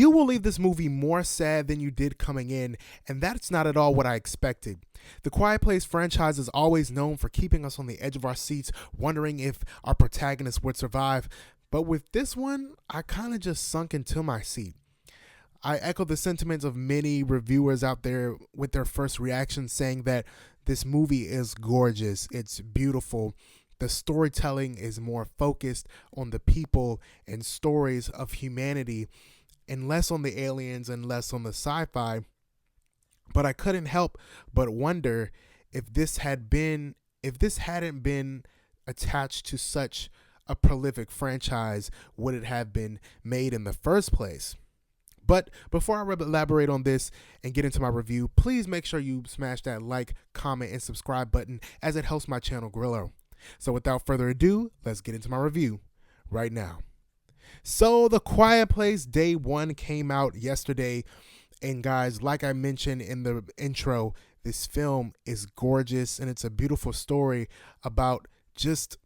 you will leave this movie more sad than you did coming in, and that's not at all what I expected. The Quiet Place franchise is always known for keeping us on the edge of our seats, wondering if our protagonist would survive, but with this one, I kind of just sunk into my seat. I echo the sentiments of many reviewers out there with their first reaction saying that this movie is gorgeous, it's beautiful. The storytelling is more focused on the people and stories of humanity and less on the aliens and less on the sci-fi. But I couldn't help but wonder if this hadn't been attached to such a prolific franchise, would it have been made in the first place? But before I elaborate on this and get into my review, please make sure you smash that like, comment, and subscribe button as it helps my channel grow. So without further ado, let's get into my review right now. So The Quiet Place Day 1 came out yesterday, and guys, like I mentioned in the intro, this film is gorgeous and it's a beautiful story about just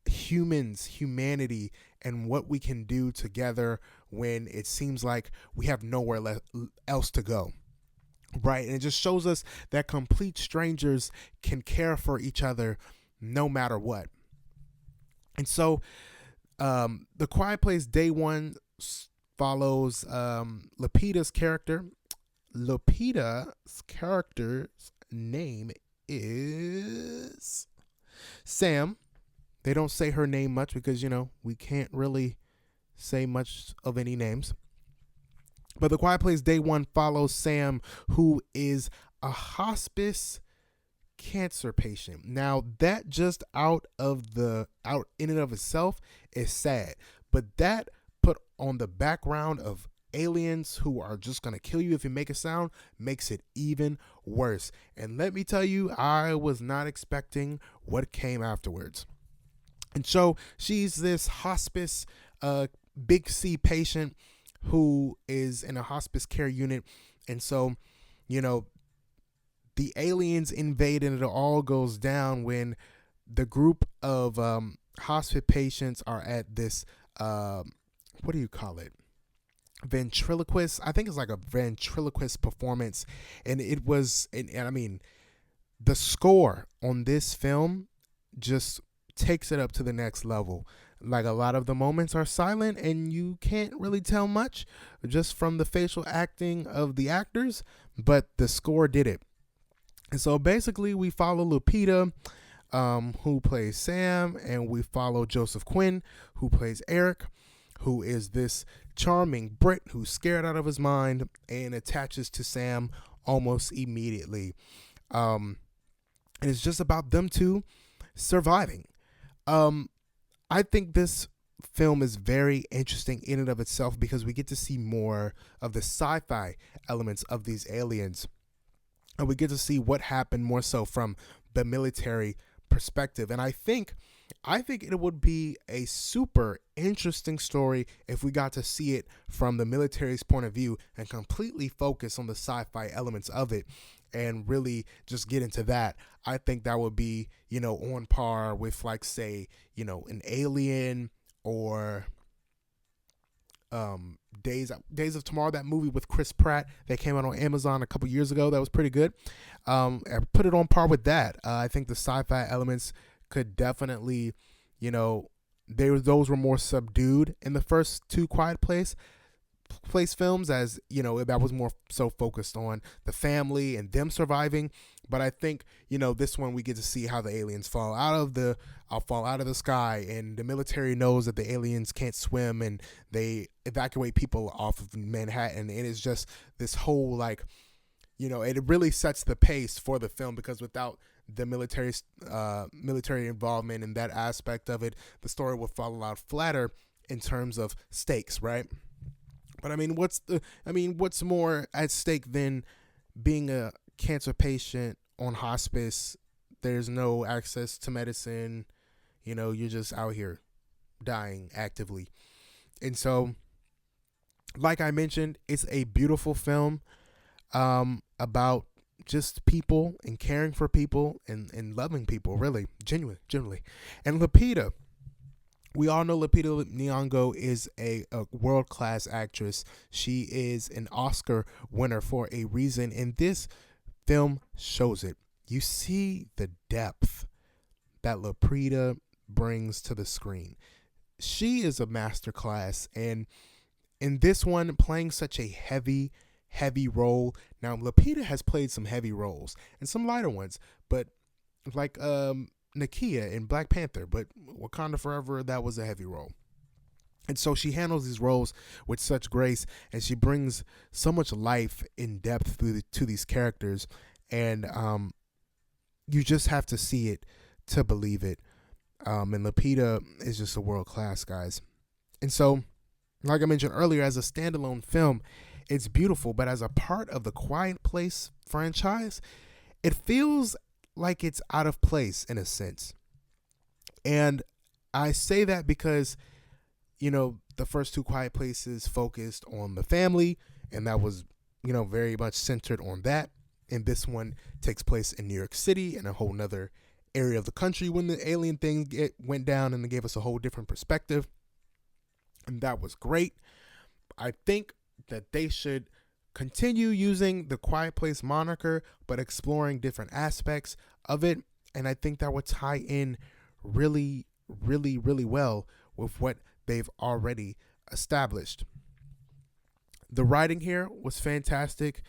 humanity, and what we can do together when it seems like we have nowhere else to go. Right? And it just shows us that complete strangers can care for each other no matter what. And so, The Quiet Place Day 1 follows Lupita's character. Lupita's character's name is Sam. They don't say her name much because, we can't really say much of any names. But The Quiet Place Day 1 follows Sam, who is a hospice cancer patient. Now, that just out in and of itself is sad. But that put on the background of aliens who are just going to kill you if you make a sound makes it even worse. And let me tell you, I was not expecting what came afterwards. And so she's this hospice big C patient who is in a hospice care unit. And so, the aliens invade and it all goes down when the group of hospice patients are at this, what do you call it? Ventriloquist. I think it's like a ventriloquist performance. And it was, and I mean, the score on this film just takes it up to the next level. Like, a lot of the moments are silent and you can't really tell much just from the facial acting of the actors, but the score did it. And so basically we follow Lupita, who plays Sam, and we follow Joseph Quinn, who plays Eric, who is this charming Brit who's scared out of his mind and attaches to Sam almost immediately. And it's just about them two surviving. I think this film is very interesting in and of itself because we get to see more of the sci-fi elements of these aliens, and we get to see what happened more so from the military perspective. And I think it would be a super interesting story if we got to see it from the military's point of view and completely focus on the sci-fi elements of it and really just get into that. I think that would be, on par with, like, say, an Alien or Days of Tomorrow, that movie with Chris Pratt that came out on Amazon a couple years ago. That was pretty good. I put it on par with that. I think the sci-fi elements could definitely, those were more subdued in the first two Quiet Place films, as that was more so focused on the family and them surviving. But I think this one we get to see how the aliens fall out of the sky, and the military knows that the aliens can't swim, and they evacuate people off of Manhattan. And it's just this whole, it really sets the pace for the film, because without the military involvement in that aspect of it, the story would fall a lot flatter in terms of stakes, right? But what's more at stake than being a cancer patient on hospice? There's no access to medicine. You're just out here dying actively. And so, like I mentioned, it's a beautiful film about just people and caring for people and loving people, really, genuinely. And Lupita, We all know Lupita Nyong'o is a world-class actress. She is an Oscar winner for a reason, and this film shows it. You see the depth that Lupita brings to the screen. She is a masterclass, and in this one, playing such a heavy role. Now, Lupita has played some heavy roles and some lighter ones, but like Nakia in Black Panther, but Wakanda Forever, that was a heavy role. And so she handles these roles with such grace, and she brings so much life in depth to these characters, and you just have to see it to believe it. And Lupita is just a world class, guys. And so, like I mentioned earlier, as a standalone film, it's beautiful, but as a part of the Quiet Place franchise, it feels like it's out of place in a sense. And I say that because, the first two Quiet Places focused on the family, and that was, very much centered on that. And this one takes place in New York City and a whole nother area of the country when the alien thing went down, and it gave us a whole different perspective. And that was great. I think that they should continue using the Quiet Place moniker, but exploring different aspects of it. And I think that would tie in really, really, really well with what they've already established. The writing here was fantastic.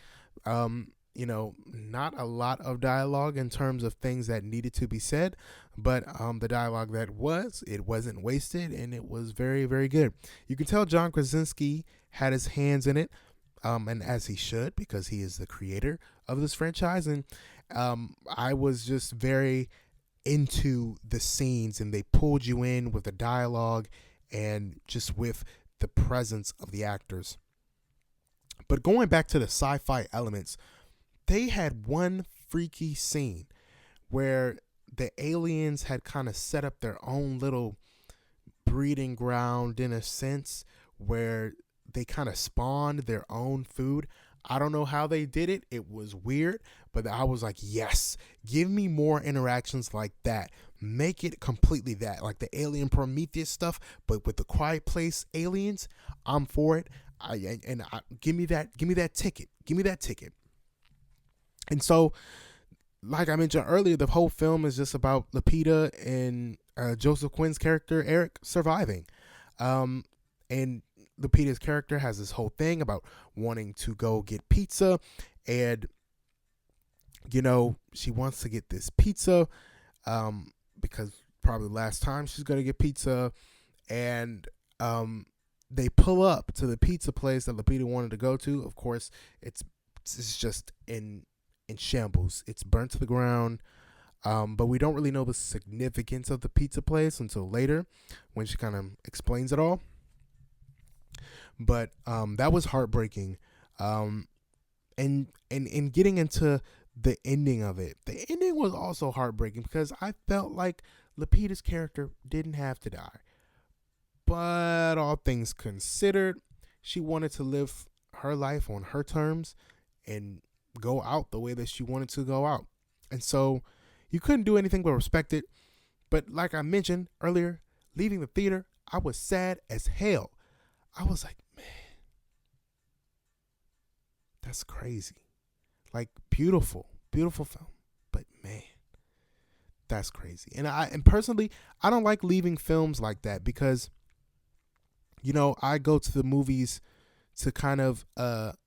Not a lot of dialogue in terms of things that needed to be said, but the dialogue that it wasn't wasted, and it was very, very good. You can tell John Krasinski had his hands in it, and as he should, because he is the creator of this franchise. And I was just very into the scenes, and they pulled you in with the dialogue and just with the presence of the actors. But going back to the sci-fi elements, they had one freaky scene where the aliens had kind of set up their own little breeding ground in a sense, where they kind of spawned their own food. I don't know how they did it. It was weird, but I was like, yes, give me more interactions like that. Make it completely that, like the Alien Prometheus stuff, but with the Quiet Place aliens. I'm for it. Give me that ticket. Give me that ticket. And so, like I mentioned earlier, the whole film is just about Lupita and Joseph Quinn's character, Eric, surviving. And Lupita's character has this whole thing about wanting to go get pizza. And, she wants to get this pizza because probably the last time she's going to get pizza. And they pull up to the pizza place that Lupita wanted to go to. Of course, it's just in shambles. It's burnt to the ground. But we don't really know the significance of the pizza place until later when she kind of explains it all. But that was heartbreaking. And getting into the ending of it, the ending was also heartbreaking because I felt like Lupita's character didn't have to die. But all things considered, she wanted to live her life on her terms and go out the way that she wanted to go out. And so you couldn't do anything but respect it. But like I mentioned earlier, leaving the theater, I was sad as hell. I was like, man, that's crazy. Like, beautiful film. But man, that's crazy. And personally, I don't like leaving films like that because, I go to the movies to kind of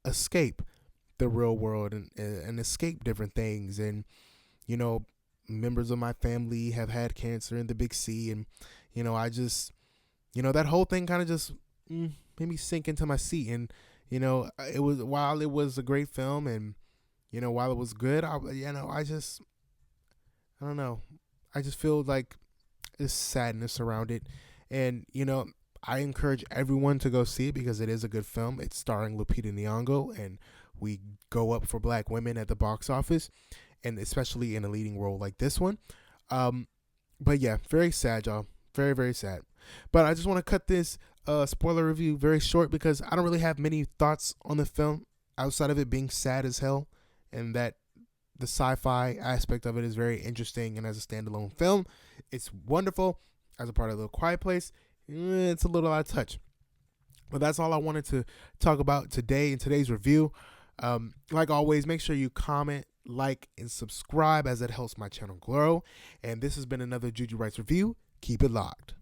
escape the real world and escape different things. And, members of my family have had cancer in the big C. And, I just, that whole thing kind of just made me sink into my seat. And, while it was a great film and, while it was good, I don't know. I just feel like this sadness around it. And, I encourage everyone to go see it because it is a good film. It's starring Lupita Nyong'o, and we go up for Black women at the box office, and especially in a leading role like this one. But yeah, very sad, y'all. Very, very sad. But I just want to cut this spoiler review very short because I don't really have many thoughts on the film outside of it being sad as hell, and that the sci-fi aspect of it is very interesting. And as a standalone film, it's wonderful. As a part of The Quiet Place, it's a little out of touch. But that's all I wanted to talk about today in today's review. Like always, make sure you comment, like, and subscribe, as it helps my channel grow. And this has been another Juju Writes review. Keep it locked.